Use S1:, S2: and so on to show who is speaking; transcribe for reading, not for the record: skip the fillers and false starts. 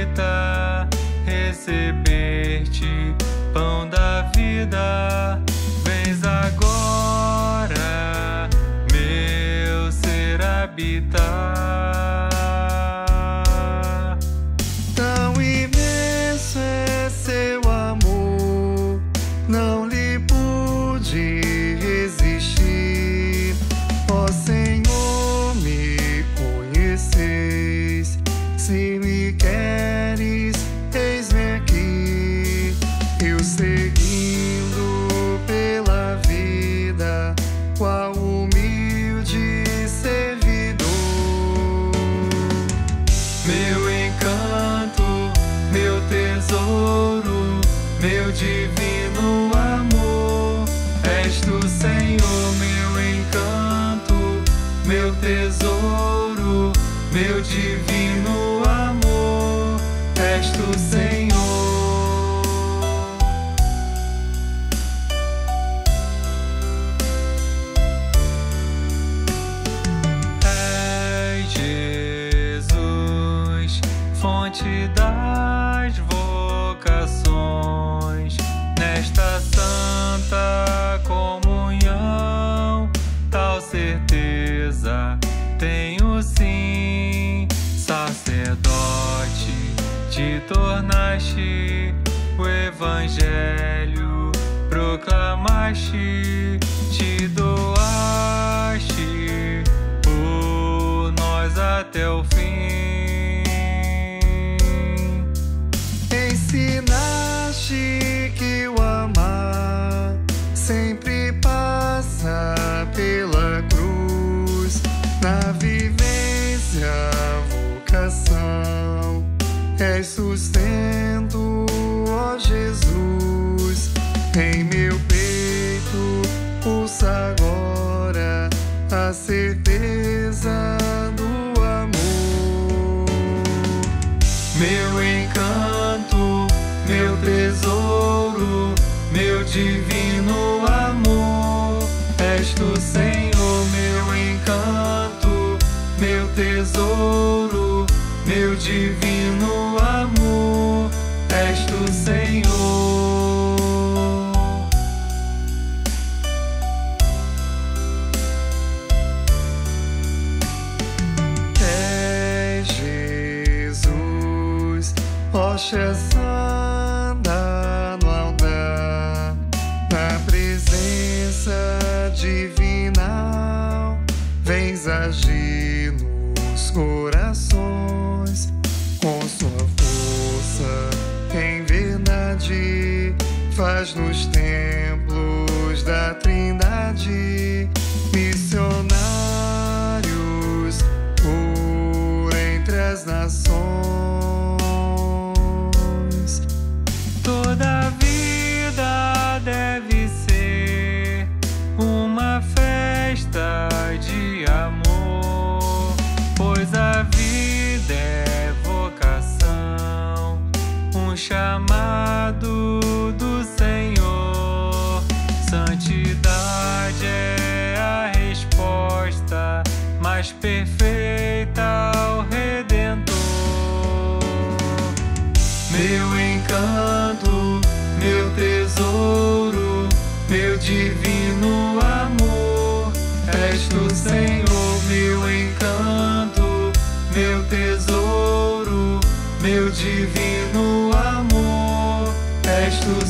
S1: bendita, receber-te, pão da vida. Vens agora, meu ser habitar.
S2: Tão imenso é seu amor, não lhe pude resistir. Ó Senhor, me conheceis, se me queres, eis-me aqui. Eu seguindo pela vida, qual humilde servidor.
S1: Meu encanto, meu tesouro, meu divino amor, és tu, Senhor. Meu encanto, meu tesouro, meu divino amor, és tu, Senhor. És Jesus, fonte das vocações, nesta santa comunhão, tal certeza tenho sim. Sacerdote, te tornaste, o Evangelho proclamaste, te doaste por nós até o fim.
S2: Ensinaste que o amar sempre passa pela cruz, na vivência, vocação, és sustento, ó Jesus. Em meu peito pulsa agora a certeza do amor.
S1: Meu encanto, meu tesouro, meu divino amor, és tu, Senhor. Meu encanto, meu tesouro, meu divino amor, és tu, Senhor.
S2: És Jesus, rocha santa no altar, na presença divinal, vens agir nos corações, com sua força em verdade, faz nos templos da Trindade missionários por entre as nações.
S1: Toda vida deve ser uma festa de amor, pois a vida é vocação, um chamado do Senhor. Santidade é a resposta mais perfeita ao Redentor. Meu encanto, meu tesouro, meu divino amor, és tu, Senhor. Meu encanto, meu tesouro, meu divino amor, és tu,